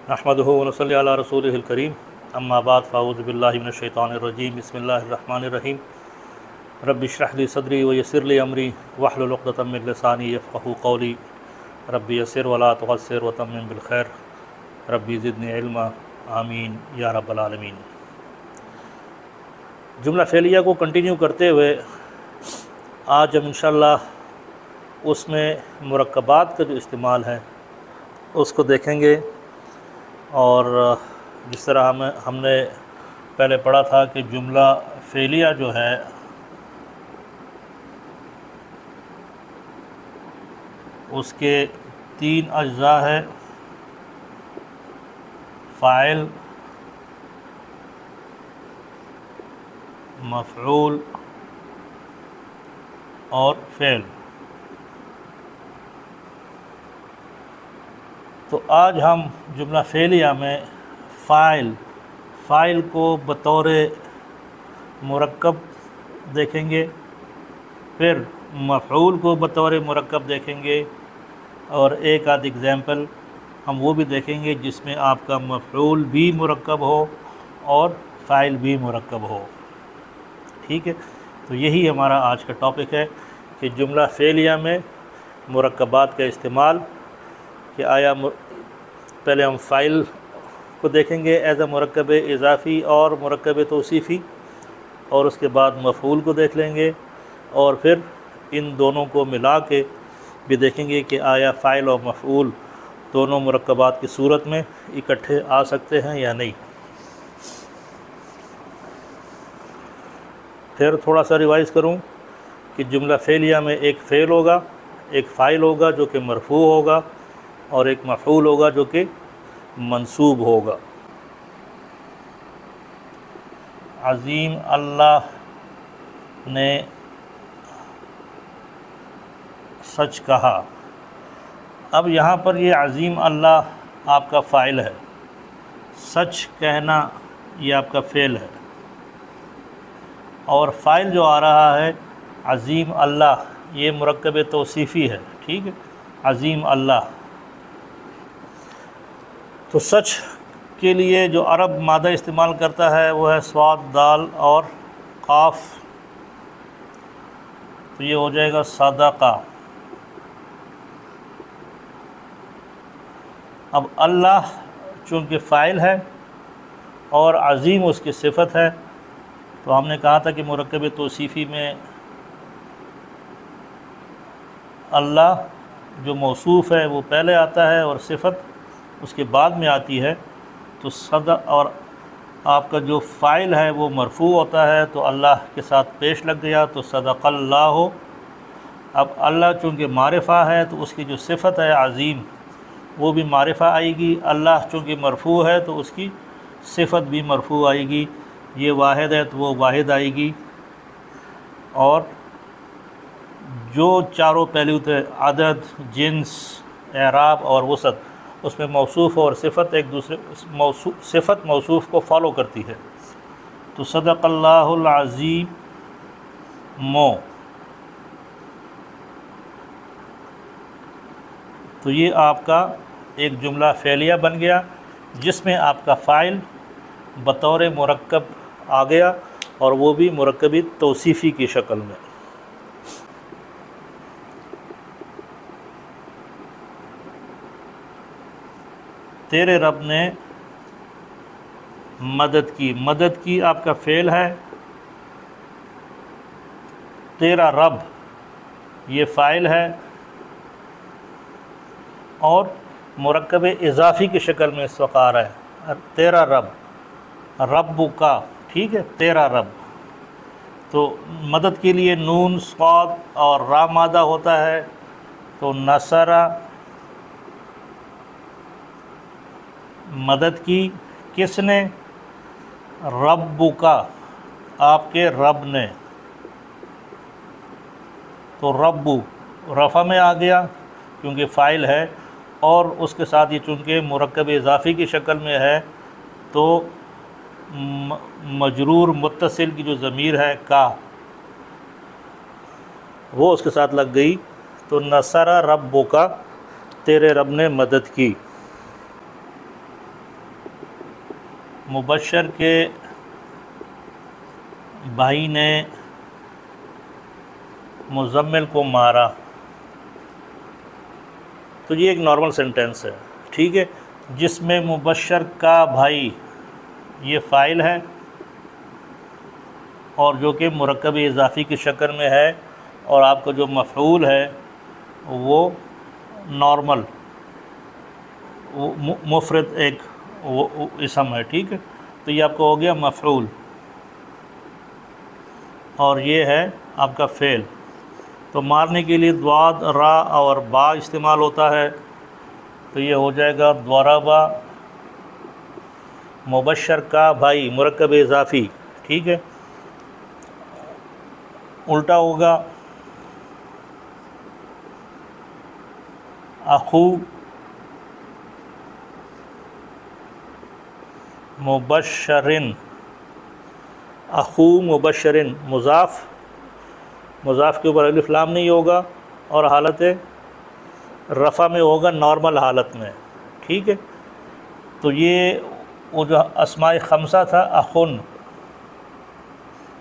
نحمدہ ونصلی علی رسولہ الکریم اما بعد فاعوذ باللہ من الشیطان الرجیم بسم اللہ الرحمن الرحیم رب اشرح لی صدری ویسر لی امری واحلل عقدۃ من لسانی یفقہوا قولی رب یسر ولا تعسر وتمم بالخیر رب زدنی علما آمین یا رب العالمین۔ جملہ فعلیہ کو کنٹینیو کرتے ہوئے آج ہم انشاءاللہ اس میں مرکبات کا جو استعمال ہے اس کو دیکھیں گے، اور جس طرح ہم نے پہلے پڑھا تھا کہ جملہ فعلیہ جو ہے اس کے 3 اجزاء ہے: فاعل، مفعول اور فعل۔ تو آج ہم جملہ فعلیہ میں فاعل کو بطور مرکب دیکھیں گے، پھر مفعول کو بطور مرکب دیکھیں گے، اور ایک آدھ ایگزامپل ہم وہ بھی دیکھیں گے جس میں آپ کا مفعول بھی مرکب ہو اور فاعل بھی مرکب ہو۔ ٹھیک ہے، تو یہی ہمارا آج کا ٹاپک ہے کہ جملہ فعلیہ میں مرکبات کا استعمال، کہ آیا پہلے ہم فاعل کو دیکھیں گے ایز اے مرکب اضافی اور مرکب توصیفی، اور اس کے بعد مفعول کو دیکھ لیں گے، اور پھر ان دونوں کو ملا کے بھی دیکھیں گے کہ آیا فاعل اور مفعول دونوں مرکبات کی صورت میں اکٹھے آ سکتے ہیں یا نہیں۔ پھر تھوڑا سا ریوائز کروں کہ جملہ فعلیہ میں ایک فعل ہوگا، ایک فاعل ہوگا جو کہ مرفوع ہوگا، اور ایک مفعول ہوگا جو کہ منصوب ہوگا۔ عظیم اللہ نے سچ کہا۔ اب یہاں پر یہ عظیم اللہ آپ کا فاعل ہے، سچ کہنا یہ آپ کا فعل ہے، اور فاعل جو آ رہا ہے عظیم اللہ یہ مرکب توصیفی ہے۔ ٹھیک ہے، عظیم اللہ۔ تو سچ کے لیے جو عرب مادہ استعمال کرتا ہے وہ ہے صاد، دال اور قاف، تو یہ ہو جائے گا صدقہ۔ اب اللہ چونکہ فاعل ہے اور عظیم اس کی صفت ہے، تو ہم نے کہا تھا کہ مرکب توصیفی میں اللہ جو موصوف ہے وہ پہلے آتا ہے اور صفت اس کے بعد میں آتی ہے، تو اور آپ کا جو فاعل ہے وہ مرفوع ہوتا ہے تو اللہ کے ساتھ پیش لگ گیا تو صدق اللہ ہو۔ اب اللہ چونکہ معرفہ ہے تو اس کی جو صفت ہے عظیم وہ بھی معرفہ آئے گی، اللہ چونکہ مرفوع ہے تو اس کی صفت بھی مرفوع آئے گی، یہ واحد ہے تو وہ واحد آئے گی، اور جو چاروں پہلو تھے عدد، جنس، اعراب اور وسعت، اس میں موصوف اور صفت ایک دوسرے صفت موصوف کو فالو کرتی ہے۔ تو صدق اللہ العظیم تو یہ آپ کا ایک جملہ فعلیہ بن گیا جس میں آپ کا فاعل بطور مرکب آ گیا، اور وہ بھی مرکب توصیفی کی شکل میں۔ تیرے رب نے مدد کی، مدد کی آپ کا فعل ہے، تیرا رب یہ فاعل ہے، اور مرکب اضافی کی شکل میں اس وقت آ رہا ہے تیرا رب، رب کا۔ ٹھیک ہے، تیرا رب۔ تو مدد کے لیے نون، صاد اور را مادہ ہوتا ہے، تو نصرہ مدد کی کس نے؟ رب کا، آپ کے رب نے۔ تو رب رفع میں آ گیا کیونکہ فاعل ہے، اور اس کے ساتھ یہ چونکہ مرکب اضافی کی شکل میں ہے تو مجرور متصل کی جو ضمیر ہے کا وہ اس کے ساتھ لگ گئی، تو نصر ربک، تیرے رب نے مدد کی۔ مبشر کے بھائی نے مزمل کو مارا، تو یہ ایک نارمل سینٹینس ہے، ٹھیک ہے، جس میں مبشر کا بھائی یہ فاعل ہے اور جو کہ مرکب اضافی کی شکل میں ہے، اور آپ کا جو مفعول ہے وہ نارمل مفرد ایک وہ اسم ہے، ٹھیک ہے، تو یہ آپ کو ہو گیا مفعول، اور یہ ہے آپ کا فعل۔ تو مارنے کے لیے ضاد، را اور با استعمال ہوتا ہے، تو یہ ہو جائے گا ضربا مبشر کا بھائی مرکب اضافی، ٹھیک ہے، الٹا ہوگا اخو مبشرن، اخو مبشرن، مضاف کے اوپر الف لام نہیں ہوگا اور حالت رفع میں ہوگا نارمل حالت میں، ٹھیک ہے۔ تو یہ وہ جو اسماء خمسہ تھا،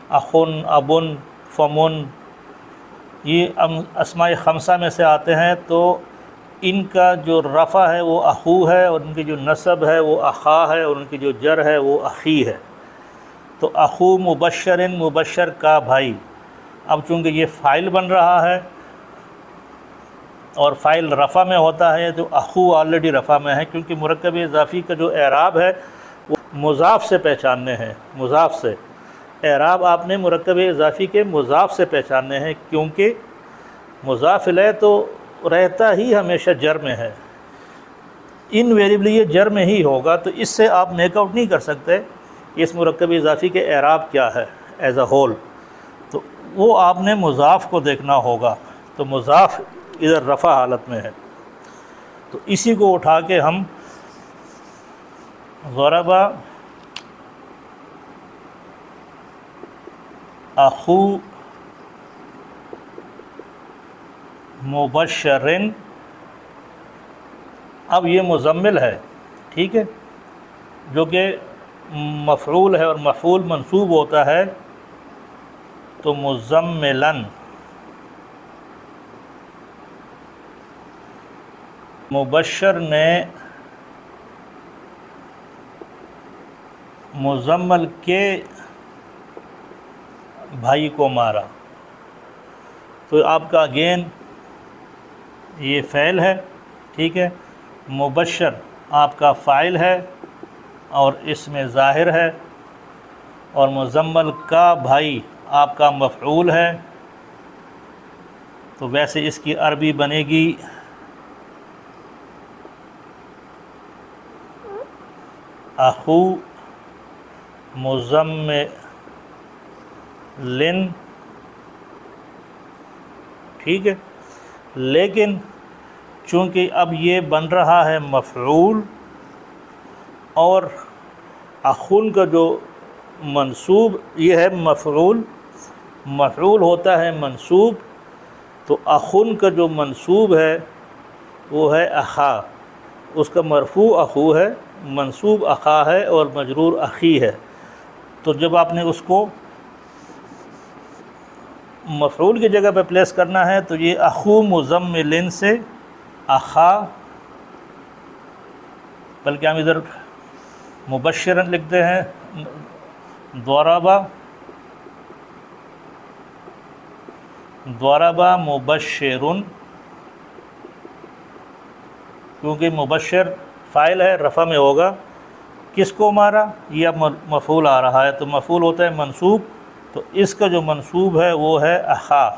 اخن، ابن، فمن، یہ اسماء خمسہ میں سے آتے ہیں، تو ان کا جو رفع ہے وہ اخو ہے، اور ان کی جو نصب ہے وہ اخا ہے، اور ان کی جو جر ہے وہ اخی ہے۔ تو اخو مبشرن، مبشر کا بھائی، اب چونکہ یہ فاعل بن رہا ہے اور فاعل رفع میں ہوتا ہے، تو اخو آلریڈی رفع میں ہے، کیونکہ مرکب اضافی کا جو اعراب ہے وہ مضاف سے پہچاننے ہیں، مضاف سے اعراب آپ نے مرکب اضافی کے مضاف سے پہچاننے ہیں، کیونکہ مضاف الیہ تو رہتا ہی ہمیشہ جر میں ہے، انویریبلی یہ جر میں ہی ہوگا، تو اس سے آپ میک آؤٹ نہیں کر سکتے کہ اس مرکب اضافی کے اعراب کیا ہے ایز اے ہول، تو وہ آپ نے مضاف کو دیکھنا ہوگا، تو مضاف ادھر رفع حالت میں ہے، تو اسی کو اٹھا کے ہم ضربا اخو مبشرن، اب یہ مزمل ہے، ٹھیک ہے، جو کہ مفعول ہے اور مفعول منصوب ہوتا ہے، تو مزملن، مبشر نے مزمل کے بھائی کو مارا، تو آپ کا اگین یہ فعل ہے، ٹھیک ہے، مبشر آپ کا فاعل ہے اور اس میں ظاہر ہے، اور مزمل کا بھائی آپ کا مفعول ہے، تو ویسے اس کی عربی بنے گی اخو مزملن، ٹھیک ہے، لیکن چونکہ اب یہ بن رہا ہے مفعول، اور اخن کا جو منصوب یہ ہے مفعول ہوتا ہے منصوب، تو اخن کا جو منصوب ہے وہ ہے اخا، اس کا مرفوع اخو ہے، منصوب اخا ہے اور مجرور اخی ہے، تو جب آپ نے اس کو مفعول کی جگہ پہ پلیس کرنا ہے تو یہ اخو مزملن سے اخا، بلکہ ہم ادھر مبشرن لکھتے ہیں، ضربا مبشرن، کیونکہ مبشر فاعل ہے، رفع میں ہوگا، کس کو مارا، یہ اب مفعول آ رہا ہے، تو مفعول ہوتا ہے منصوب، تو اس کا جو منصوب ہے وہ ہے اخا۔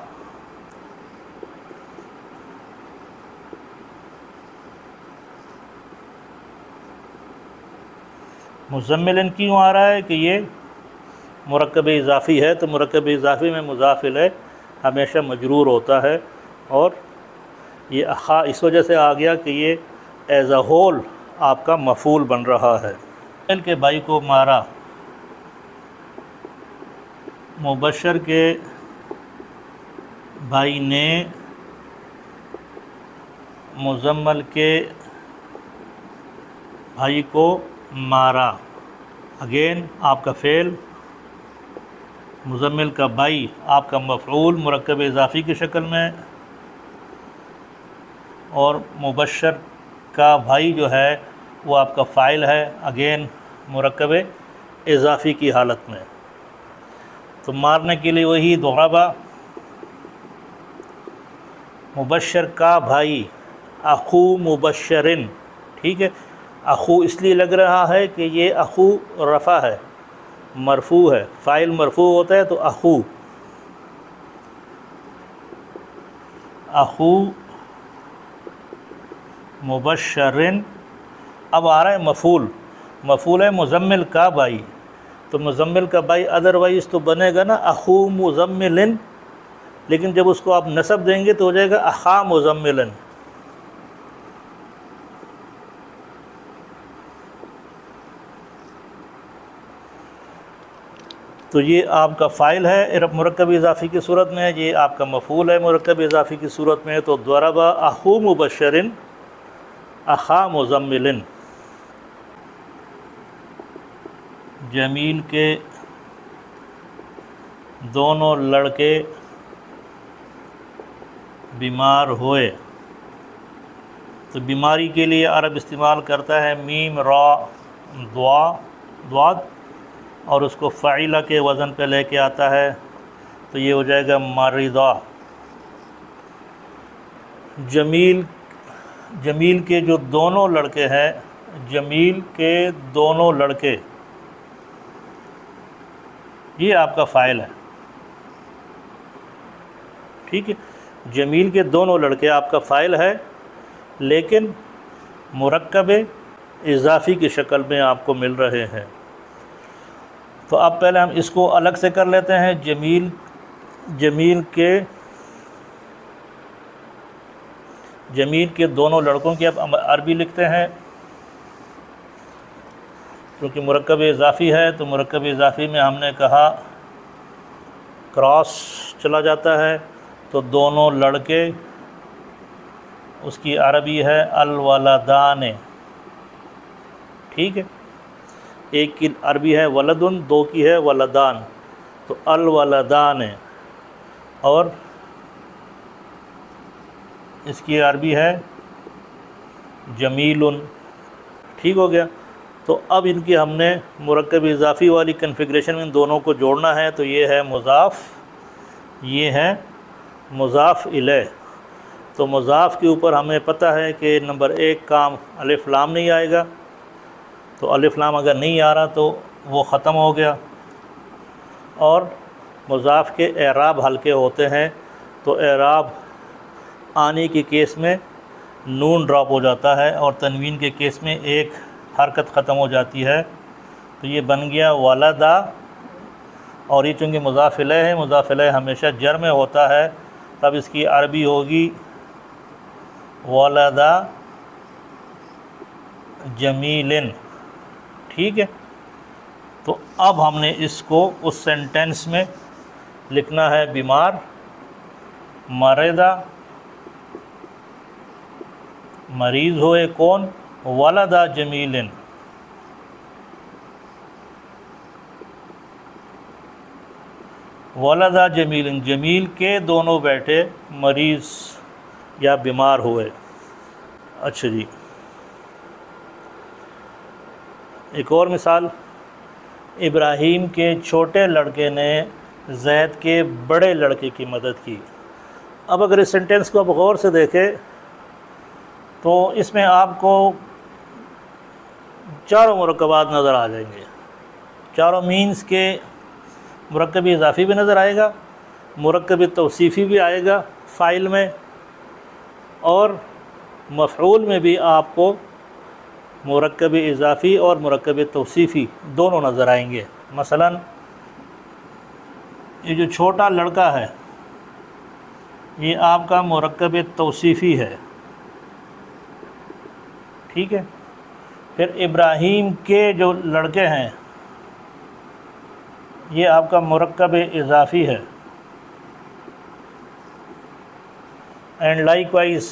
مزملن کیوں آ رہا ہے کہ یہ مرکب اضافی ہے، تو مرکب اضافی میں مضاف الیہ ہمیشہ مجرور ہوتا ہے، اور یہ اخا اس وجہ سے آ گیا کہ یہ ایز اے ہول آپ کا مفعول بن رہا ہے۔ مزمل کے بھائی کو مارا، مبشر کے بھائی نے مزمل کے بھائی کو مارا، اگین آپ کا فعل، مزمل کا بائی آپ کا مفعول مرکب اضافی کی شکل میں، اور مبشر کا بھائی جو ہے وہ آپ کا فاعل ہے، اگین مرکب اضافی کی حالت میں۔ تو مارنے کے لیے وہی ضربہ، مبشر کا بھائی، اخو مبشرن، ٹھیک ہے۔ اخو اس لیے لگ رہا ہے کہ یہ اخو رفع ہے، مرفوع ہے، فاعل مرفوع ہوتا ہے تو اخو، اخو مبشرن۔ اب آ رہا ہے مفعول، مفعول ہے مزمل کا بھائی، تو مزمل کا بھائی ادروائز تو بنے گا نا اخو مزملن، لیکن جب اس کو آپ نصب دیں گے تو ہو جائے گا اخا مزملن۔ تو یہ آپ کا فاعل ہے مرکب اضافی کی صورت میں، یہ آپ کا مفعول ہے مرکب اضافی کی صورت میں، تو ضرب اخو مبشرن اخا مزملن۔ جمیل کے دونوں لڑکے بیمار ہوئے، تو بیماری کے لیے عرب استعمال کرتا ہے میم را ضاد، اور اس کو فعیلہ کے وزن پہ لے کے آتا ہے، تو یہ ہو جائے گا مرضا۔ جمیل کے جو دونوں لڑکے ہیں، جمیل کے دونوں لڑکے، یہ آپ کا فاعل ہے، ٹھیک ہے۔ جمیل کے دونوں لڑکے آپ کا فاعل ہے، لیکن مرکب اضافی کی شکل میں آپ کو مل رہے ہیں۔ تو اب پہلے ہم اس کو الگ سے کر لیتے ہیں۔ جمیل کے دونوں لڑکوں کی اب عربی لکھتے ہیں، کیونکہ مرکب اضافی ہے تو مرکب اضافی میں ہم نے کہا کراس چلا جاتا ہے، تو دونوں لڑکے اس کی عربی ہے الولدان، ٹھیک ہے۔ ایک کی عربی ہے ولدن، دو کی ہے ولدان، تو الولدان، اور اس کی عربی ہے جمیل، ٹھیک ہو گیا۔ تو اب ان کی ہم نے مرکب اضافی والی کنفیگریشن میں ان دونوں کو جوڑنا ہے، تو یہ ہے مضاف، یہ ہے مضاف الیہ۔ تو مضاف کے اوپر ہمیں پتہ ہے کہ نمبر ایک کام الف لام نہیں آئے گا، تو الف لام اگر نہیں آ رہا تو وہ ختم ہو گیا، اور مضاف کے اعراب ہلکے ہوتے ہیں، تو اعراب آنے کے کیس میں نون ڈراپ ہو جاتا ہے، اور تنوین کے کیس میں ایک حرکت ختم ہو جاتی ہے، تو یہ بن گیا ولدا۔ اور یہ چونکہ مضاف الیہ ہے، مضاف الیہ ہمیشہ جر میں ہوتا ہے، تب اس کی عربی ہوگی ولدا جمیلن، ٹھیک ہے۔ تو اب ہم نے اس کو اس سینٹنس میں لکھنا ہے بیمار، مرضا، مریض ہوئے کون، ولدا جمیلن، ولدا جمیلن، جمیل کے دونوں بیٹے مریض یا بیمار ہوئے۔ اچھا جی، ایک اور مثال، ابراہیم کے چھوٹے لڑکے نے زید کے بڑے لڑکے کی مدد کی۔ اب اگر اس سینٹنس کو آپ غور سے دیکھیں تو اس میں آپ کو چاروں مرکبات نظر آ جائیں گے، چاروں مینز کے مرکب اضافی بھی نظر آئے گا، مرکب توصیفی بھی آئے گا فاعل میں، اور مفعول میں بھی آپ کو مرکب اضافی اور مرکب توصیفی دونوں نظر آئیں گے۔ مثلا یہ جو چھوٹا لڑکا ہے یہ آپ کا مرکب توصیفی ہے، ٹھیک ہے۔ پھر ابراہیم کے جو لڑکے ہیں یہ آپ کا مرکب اضافی ہے، اینڈ لائک وائز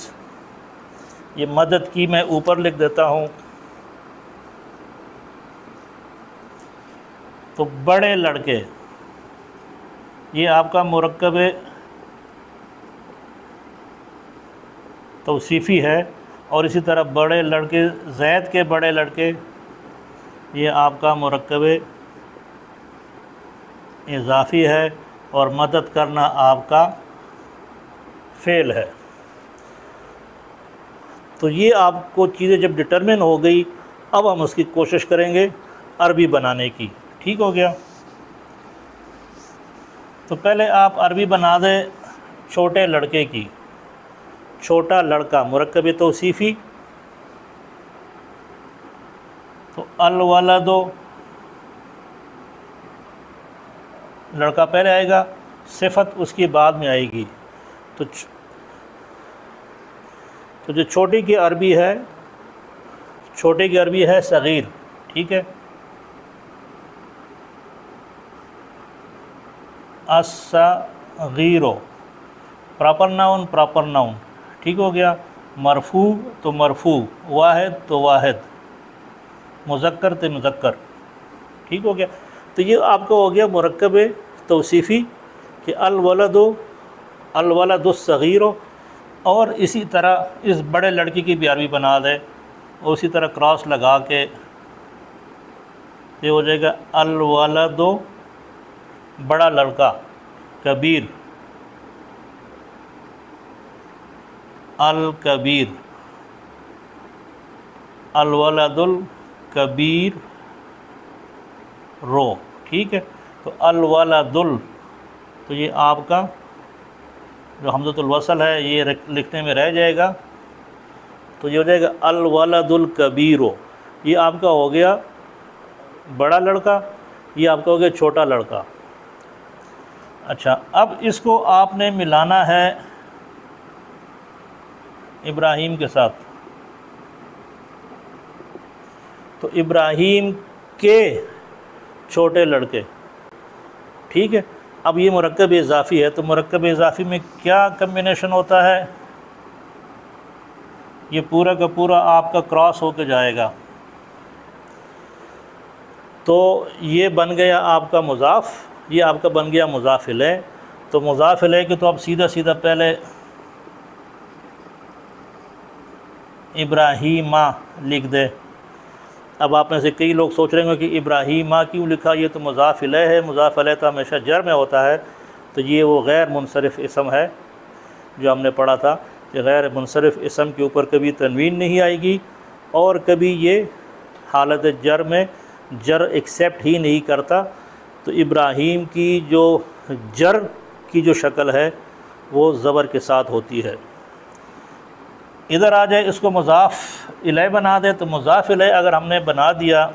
یہ مدد کی میں اوپر لکھ دیتا ہوں، تو بڑے لڑکے یہ آپ کا مرکب توصیفی ہے، اور اسی طرح بڑے لڑکے، زید کے بڑے لڑکے، یہ آپ کا مرکب اضافی ہے، اور مدد کرنا آپ کا فعل ہے۔ تو یہ آپ کو چیزیں جب ڈٹرمن ہو گئی، اب ہم اس کی کوشش کریں گے عربی بنانے کی۔ ٹھیک ہو گیا؟ تو پہلے آپ عربی بنا دیں چھوٹے لڑکے کی۔ چھوٹا لڑکا مرکب توصیفی، تو الولد، لڑکا پہلے آئے گا، صفت اس کی بعد میں آئے گی۔ تو جو چھوٹی کی عربی ہے، چھوٹے کی عربی ہے صغیر۔ ٹھیک ہے؟ الصغیر، پراپر ناؤن، پراپر ناؤن۔ ٹھیک ہو گیا؟ مرفوع تو مرفوع، واحد تو واحد، مذکر تو مذکر۔ ٹھیک ہو گیا؟ تو یہ آپ کا ہو گیا مرکب توصیفی کہ الولد الصغیر، اور اسی طرح اس بڑے لڑکی کی بھی عربی بنا دے، اور اسی طرح کراس لگا کے یہ ہو جائے گا الولد بڑا لڑکا کبیر، الکبیر، الولد الکبیر رو۔ ٹھیک ہے؟ تو الولد تو یہ آپ کا جو حمزۃ الوصل ہے یہ لکھنے میں رہ جائے گا، تو یہ ہو جائے گا الولد الکبیر، یہ آپ کا ہو گیا بڑا لڑکا، یہ آپ کا ہو گیا چھوٹا لڑکا۔ اچھا، اب اس کو آپ نے ملانا ہے ابراہیم کے ساتھ۔ تو ابراہیم کے چھوٹے لڑکے۔ ٹھیک ہے؟ اب یہ مرکب اضافی ہے، تو مرکب اضافی میں کیا کمبینیشن ہوتا ہے؟ یہ پورا کا پورا آپ کا کراس ہو کے جائے گا، تو یہ بن گیا آپ کا مضاف، یہ آپ کا بن گیا مضاف الیہ۔ تو مضاف الیہ کہ تو اب سیدھا سیدھا پہلے ابراہیمہ لکھ دے۔ اب آپ میں سے کئی لوگ سوچ رہے ہیں کہ ابراہیمہ کیوں لکھا، یہ تو مضاف الیہ ہے، مضاف الیہ تو ہمیشہ جر میں ہوتا ہے، تو یہ وہ غیر منصرف اسم ہے جو ہم نے پڑھا تھا کہ غیر منصرف اسم کے اوپر کبھی تنوین نہیں آئے گی، اور کبھی یہ حالت جر میں جر ایکسیپٹ ہی نہیں کرتا۔ تو ابراہیم کی جو جر کی جو شکل ہے وہ زبر کے ساتھ ہوتی ہے۔ ادھر آ جائے اس کو مضاف الیہ بنا دے، تو مضاف الیہ اگر ہم نے بنا دیا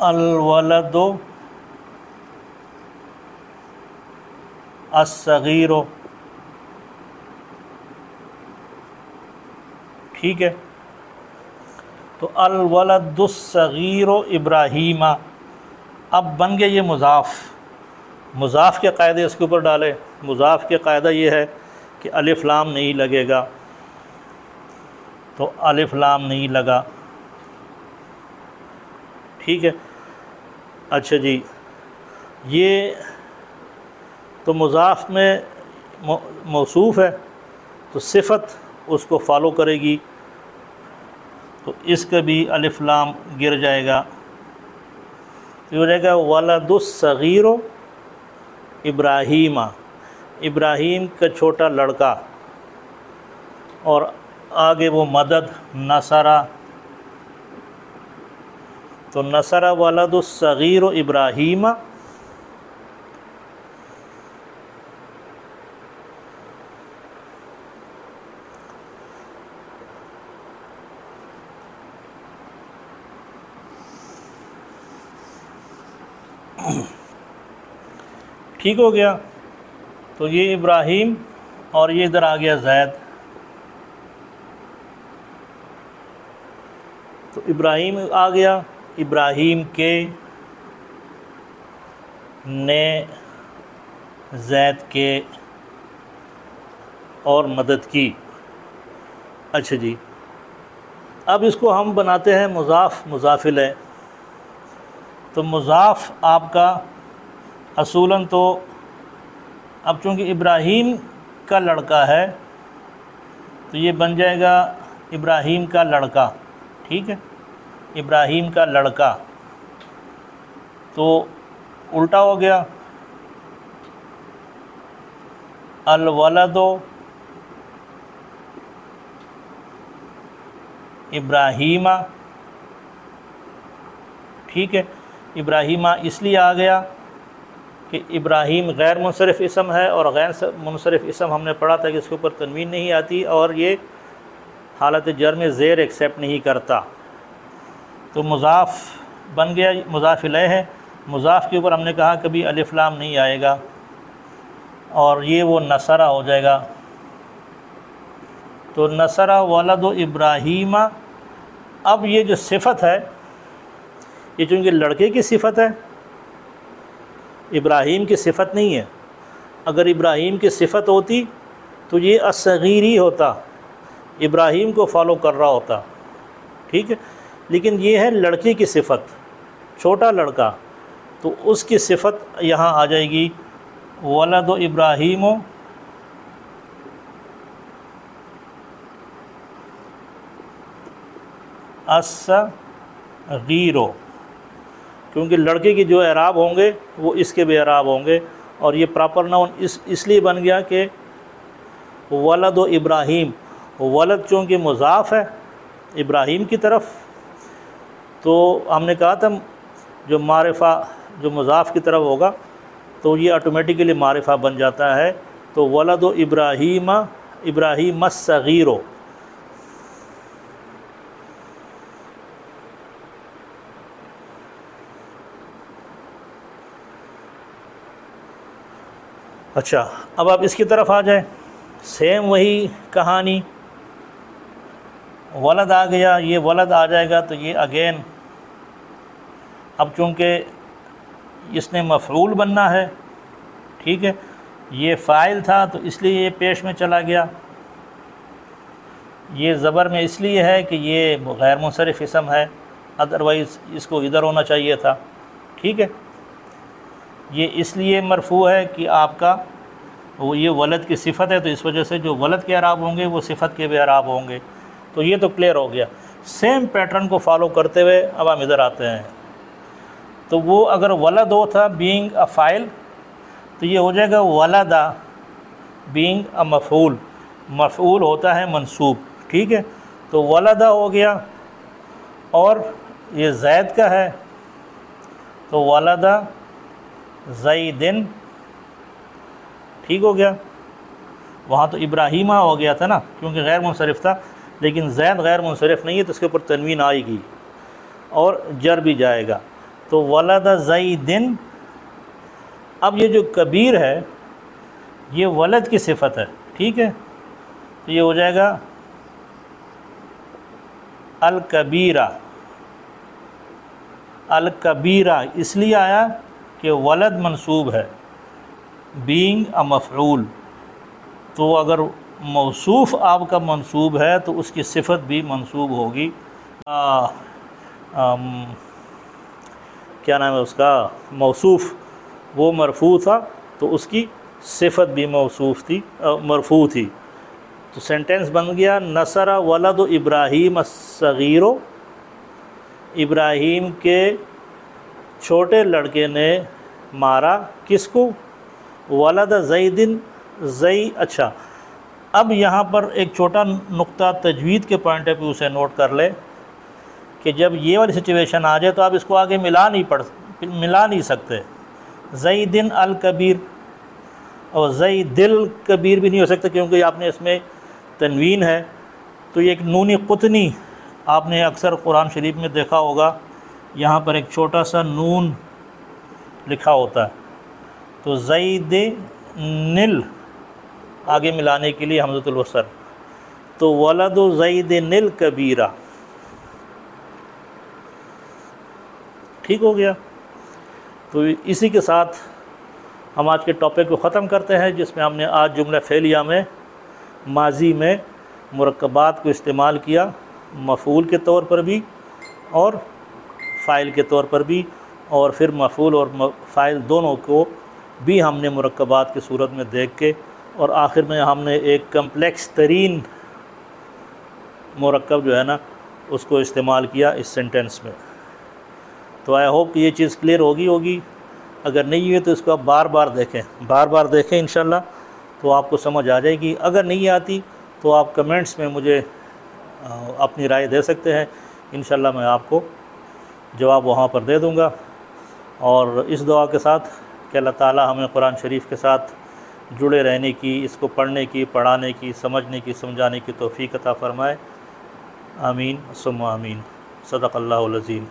الولد الصغیر، ٹھیک ہے؟ تو الولد الصغیر ابراہیم، اب بن گیا یہ مضاف۔ مضاف کے قاعدے اس کے اوپر ڈالے۔ مضاف کے قاعدہ یہ ہے کہ الف لام نہیں لگے گا، تو الف لام نہیں لگا۔ ٹھیک ہے؟ اچھا جی، یہ تو مضاف میں موصوف ہے، تو صفت اس کو فالو کرے گی، تو اس کا بھی الف لام گر جائے گا، تو یہ ہو جائے گا ولد الصغیر ابراہیم، ابراہیم کا چھوٹا لڑکا، اور آگے وہ مدد نصرہ، تو نصرہ ولد الصغیر ابراہیم، ٹھیک ہو گیا؟ تو یہ ابراہیم، اور یہ ادھر آ گیا زید۔ تو ابراہیم آ گیا، ابراہیم کے نے زید کے اور مدد کی۔ اچھا جی، اب اس کو ہم بناتے ہیں مضاف مضاف الیہ. تو مضاف آپ کا اصولاً تو اب چونکہ ابراہیم کا لڑکا ہے تو یہ بن جائے گا ابراہیم کا لڑکا. ٹھیک ہے، ابراہیم کا لڑکا تو الٹا ہو گیا الولد ابراہیمہ. ٹھیک ہے، ابراہیمہ اس لیے آ گیا کہ ابراہیم غیر منصرف اسم ہے، اور غیر منصرف اسم ہم نے پڑھا تھا کہ اس کے اوپر تنوین نہیں آتی اور یہ حالت جر میں زیر ایکسیپٹ نہیں کرتا. تو مضاف بن گیا، مضاف الیہ ہے. مضاف کے اوپر ہم نے کہا کبھی الف لام نہیں آئے گا اور یہ وہ نصرہ ہو جائے گا. تو نصرہ ولد ابراہیم. اب یہ جو صفت ہے یہ چونکہ لڑکے کی صفت ہے، ابراہیم کی صفت نہیں ہے. اگر ابراہیم کی صفت ہوتی تو یہ الصغیر ہی ہوتا، ابراہیم کو فالو کر رہا ہوتا. ٹھیک ہے، لیکن یہ ہے لڑکے کی صفت، چھوٹا لڑکا، تو اس کی صفت یہاں آ جائے گی ولد ابراہیم الصغیر، کیونکہ لڑکے کی جو اعراب ہوں گے وہ اس کے بھی اعراب ہوں گے. اور یہ پراپر ناؤن اس لیے بن گیا کہ ولد و ابراہیم، ولد چونکہ مضاف ہے ابراہیم کی طرف، تو ہم نے کہا تھا جو معرفہ جو مضاف کی طرف ہوگا تو یہ آٹومیٹیکلی معرفہ بن جاتا ہے. تو ولد و ابراہیم، ابراہیم الصغیر. اچھا، اب آپ اس کی طرف آ جائیں، سیم وہی کہانی، ولد آ گیا، یہ ولد آ جائے گا تو یہ اگین اب چونکہ اس نے مفعول بننا ہے. ٹھیک ہے، یہ فاعل تھا تو اس لیے یہ پیش میں چلا گیا. یہ زبر میں اس لیے ہے کہ یہ غیر منصرف اسم ہے، ادروائز اس کو ادھر ہونا چاہیے تھا. ٹھیک ہے، یہ اس لیے مرفوع ہے کہ آپ کا وہ یہ ولد کی صفت ہے، تو اس وجہ سے جو ولد کے اعراب ہوں گے وہ صفت کے بھی اعراب ہوں گے. تو یہ تو کلیئر ہو گیا. سیم پیٹرن کو فالو کرتے ہوئے اب ہم ادھر آتے ہیں. تو وہ اگر ولد ہو تھا بینگ اے فاعل تو یہ ہو جائے گا ولدا بینگ اے مفعول، مفعول ہوتا ہے منصوب. ٹھیک ہے، تو ولدا ہو گیا اور یہ زید کا ہے تو ولدا زیدن. ٹھیک ہو گیا، وہاں تو ابراہیمہ ہو گیا تھا نا کیونکہ غیر منصرف تھا، لیکن زید غیر منصرف نہیں ہے تو اس کے اوپر تنوین آئے گی اور جر بھی جائے گا. تو ولد زیدن. اب یہ جو کبیر ہے یہ ولد کی صفت ہے. ٹھیک ہے، تو یہ ہو جائے گا الکبیرہ. الکبیرہ اس لیے آیا کہ ولد منصوب ہے بینگ اے مفعول، تو اگر موصوف آپ کا منصوب ہے تو اس کی صفت بھی منصوب ہوگی. کیا نام ہے اس کا، موصوف وہ مرفوع تھا تو اس کی صفت بھی موصوف تھی، مرفوع تھی. تو سینٹنس بن گیا نصر ولد ابراہیم الصغیر. ابراہیم کے چھوٹے لڑکے نے مارا کس کو، ولد زیدن، زئی. اچھا، اب یہاں پر ایک چھوٹا نقطہ تجوید کے پوائنٹ آف ویو سے نوٹ کر لے کہ جب یہ والی سچویشن آ جائے تو آپ اس کو آگے ملا نہیں سکتے. زیدن الکبیر اور زید الکبیر بھی نہیں ہو سکتا کیونکہ آپ نے اس میں تنوین ہے. تو یہ ایک نونی قطنی آپ نے اکثر قرآن شریف میں دیکھا ہوگا، یہاں پر ایک چھوٹا سا نون لکھا ہوتا ہے. تو زید نل آگے ملانے کے لیے حمزۃ الوصل. تو ولد زید نل کبیرہ. ٹھیک ہو گیا. تو اسی کے ساتھ ہم آج کے ٹاپک کو ختم کرتے ہیں جس میں ہم نے آج جملہ فعلیہ میں ماضی میں مرکبات کو استعمال کیا. مفعول کے طور پر بھی اور فاعل کے طور پر بھی، اور پھر مفعول اور فاعل دونوں کو بھی ہم نے مرکبات کی صورت میں دیکھ کے، اور آخر میں ہم نے ایک کمپلیکس ترین مرکب جو ہے نا اس کو استعمال کیا اس سینٹنس میں۔ تو آئی ہوپ کہ یہ چیز کلیئر ہوگی، اگر نہیں ہوئی تو اس کو آپ بار بار دیکھیں انشاءاللہ تو آپ کو سمجھ آ جائے گی۔ اگر نہیں آتی تو آپ کمنٹس میں مجھے اپنی رائے دے سکتے ہیں، انشاءاللہ میں آپ کو جواب وہاں پر دے دوں گا۔ اور اس دعا کے ساتھ کہ اللہ تعالی ہمیں قرآن شریف کے ساتھ جڑے رہنے کی، اس کو پڑھنے کی، پڑھانے کی، سمجھنے کی، سمجھانے کی توفیق عطا فرمائے۔ آمین ثم آمین۔ صدق اللہ العظیم۔